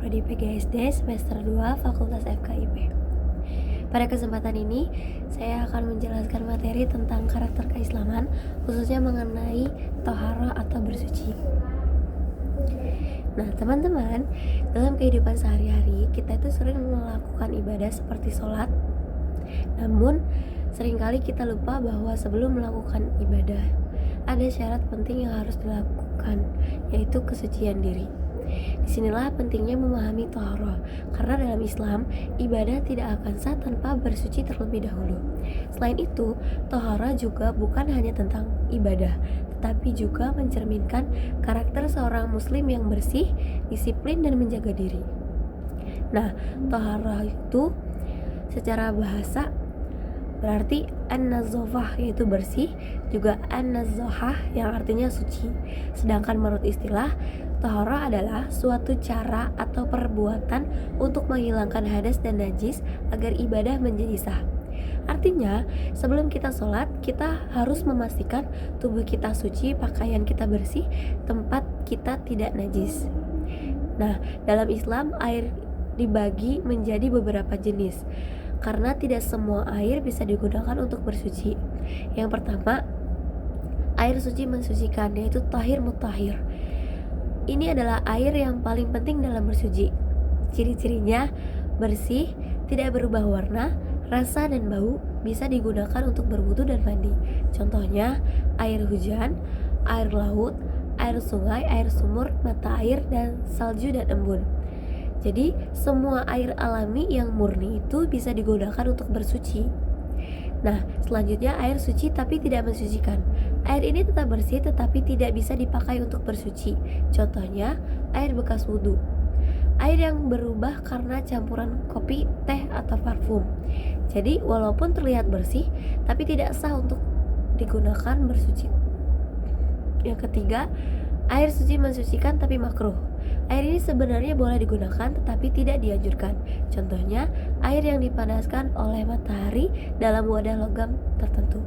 Prodi PGSD semester 2 Fakultas FKIP. Pada kesempatan ini, saya akan menjelaskan materi tentang karakter keislaman, khususnya mengenai tohara atau bersuci. Nah, teman-teman, dalam kehidupan sehari-hari, kita itu sering melakukan ibadah seperti sholat. Namun, seringkali kita lupa bahwa sebelum melakukan ibadah, ada syarat penting yang harus dilakukan, yaitu kesucian diri. Disinilah pentingnya memahami toharoh, karena dalam Islam, ibadah tidak akan sah tanpa bersuci terlebih dahulu. Selain itu, toharoh juga bukan hanya tentang ibadah, tetapi juga mencerminkan karakter seorang muslim yang bersih, disiplin, dan menjaga diri. Nah, toharoh itu secara bahasa berarti an-nazafah, yaitu bersih, juga an-nazahah yang artinya suci. Sedangkan menurut istilah, tohara adalah suatu cara atau perbuatan untuk menghilangkan hadas dan najis agar ibadah menjadi sah. Artinya, sebelum kita sholat, kita harus memastikan tubuh kita suci, pakaian kita bersih, tempat kita tidak najis. Nah, dalam Islam, air dibagi menjadi beberapa jenis, karena tidak semua air bisa digunakan untuk bersuci. Yang pertama, air suci mensucikan, yaitu tahir mutahhir. Ini adalah air yang paling penting dalam bersuci. Ciri-cirinya bersih, tidak berubah warna, rasa, dan bau, bisa digunakan untuk berwudu dan mandi. Contohnya, air hujan, air laut, air sungai, air sumur, mata air, dan salju dan embun. Jadi, semua air alami yang murni itu bisa digunakan untuk bersuci. Nah, selanjutnya air suci tapi tidak mensucikan. Air ini tetap bersih tetapi tidak bisa dipakai untuk bersuci. Contohnya, air bekas wudhu. Air yang berubah karena campuran kopi, teh, atau parfum. Jadi, walaupun terlihat bersih, tapi tidak sah untuk digunakan bersuci. Yang ketiga, air suci mensucikan tapi makruh. Air ini sebenarnya boleh digunakan tetapi tidak dianjurkan. Contohnya, air yang dipanaskan oleh matahari dalam wadah logam tertentu.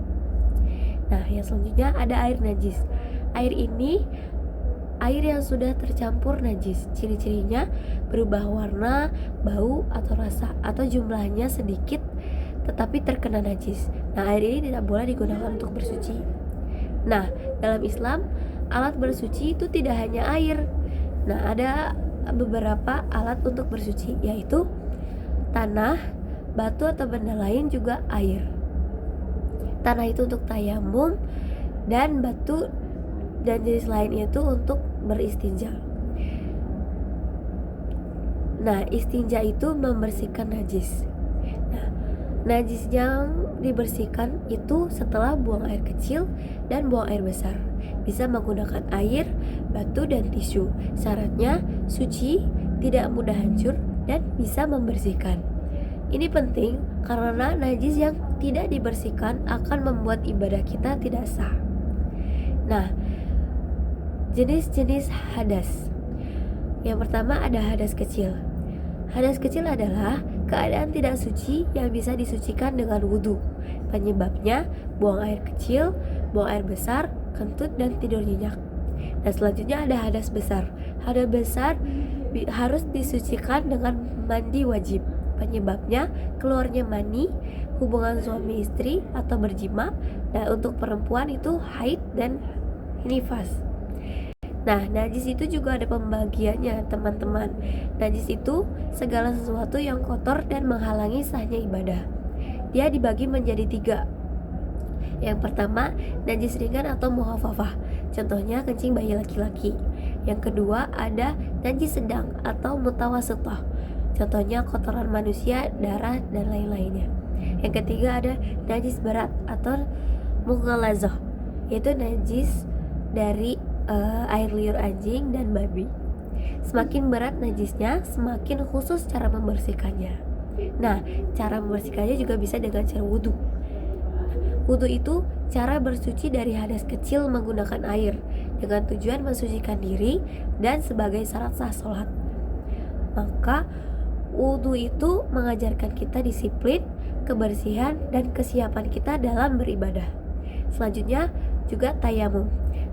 Nah, yang selanjutnya ada air najis. Air ini air yang sudah tercampur najis. Ciri-cirinya berubah warna, bau, atau rasa, atau jumlahnya sedikit tetapi terkena najis. Nah, air ini tidak boleh digunakan untuk bersuci. Nah, dalam Islam, alat bersuci itu tidak hanya air. Nah, ada beberapa alat untuk bersuci, yaitu tanah, batu atau benda lain, juga air. Tanah itu untuk tayamum, dan batu dan jenis lainnya itu untuk beristinja. Nah, istinja itu membersihkan najis. Nah, najis yang dibersihkan itu setelah buang air kecil dan buang air besar. Bisa menggunakan air, batu, dan tisu. Syaratnya suci, tidak mudah hancur, dan bisa membersihkan. Ini penting karena najis yang tidak dibersihkan akan membuat ibadah kita tidak sah. Nah, jenis-jenis hadas. Yang pertama ada hadas kecil. Hadas kecil adalah keadaan tidak suci yang bisa disucikan dengan wudhu. Penyebabnya buang air kecil, buang air besar, kentut, dan tidur nyenyak. Dan selanjutnya ada hadas besar. Hadas besar harus disucikan dengan mandi wajib. Penyebabnya keluarnya mani, hubungan suami istri, atau berjima. Dan untuk perempuan itu haid dan nifas. Nah, najis itu juga ada pembagiannya, teman-teman. Najis itu segala sesuatu yang kotor dan menghalangi sahnya ibadah. Dia dibagi menjadi 3. Yang pertama, najis ringan atau muhafafah. Contohnya kencing bayi laki-laki. Yang kedua, ada najis sedang atau mutawasithah. Contohnya kotoran manusia, darah, dan lain-lainnya. Yang ketiga, ada najis berat atau mughalazah, yaitu najis dari air liur anjing dan babi. Semakin berat najisnya, semakin khusus cara membersihkannya. Nah, cara membersihkannya juga bisa dengan cara wudhu. Wudhu itu cara bersuci dari hadas kecil menggunakan air dengan tujuan mensucikan diri dan sebagai syarat sah sholat. Maka wudhu itu mengajarkan kita disiplin, kebersihan, dan kesiapan kita dalam beribadah. Selanjutnya juga tayamum.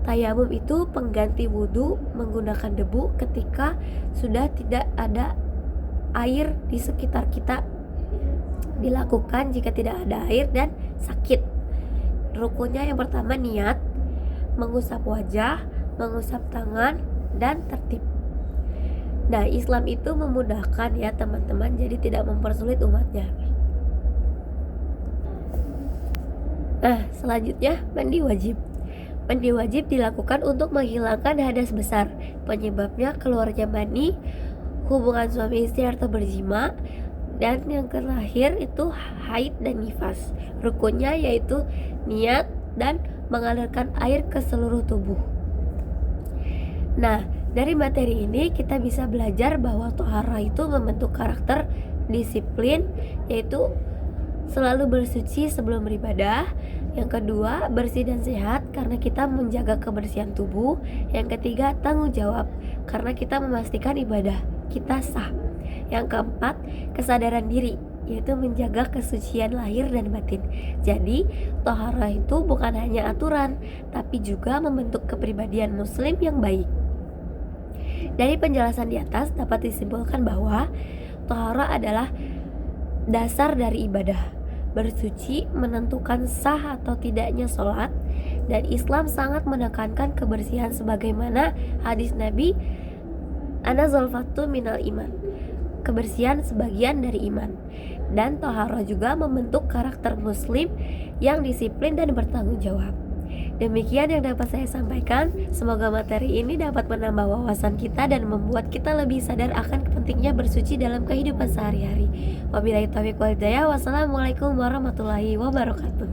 Tayamum itu pengganti wudhu menggunakan debu ketika sudah tidak ada air di sekitar kita. Dilakukan jika tidak ada air dan sakit. Rukunnya yang pertama niat, mengusap wajah, mengusap tangan, dan tertib. Nah, Islam itu memudahkan ya teman-teman, jadi tidak mempersulit umatnya. Nah, selanjutnya mandi wajib. Mandi wajib dilakukan untuk menghilangkan hadas besar. Penyebabnya keluarnya mani, hubungan suami istri atau berjima, dan yang terakhir itu haid dan nifas. Rukunnya yaitu niat dan mengalirkan air ke seluruh tubuh. Nah, dari materi ini kita bisa belajar bahwa tohara itu membentuk karakter disiplin, yaitu selalu bersuci sebelum beribadah. Yang kedua, bersih dan sehat karena kita menjaga kebersihan tubuh. Yang ketiga, tanggung jawab karena kita memastikan ibadah kita sah. Yang keempat, kesadaran diri, yaitu menjaga kesucian lahir dan batin. Jadi, tohara itu bukan hanya aturan, tapi juga membentuk kepribadian muslim yang baik. Dari penjelasan di atas dapat disimpulkan bahwa tohara adalah dasar dari ibadah. Bersuci menentukan sah atau tidaknya sholat, dan Islam sangat menekankan kebersihan sebagaimana hadis Nabi, ana zolfatu minal iman, kebersihan sebagian dari iman. Dan tohara juga membentuk karakter muslim yang disiplin dan bertanggung jawab. Demikian yang dapat saya sampaikan. Semoga materi ini dapat menambah wawasan kita dan membuat kita lebih sadar akan pentingnya bersuci dalam kehidupan sehari-hari. Wabillahi taufiq wal hidayah. Wassalamualaikum warahmatullahi wabarakatuh.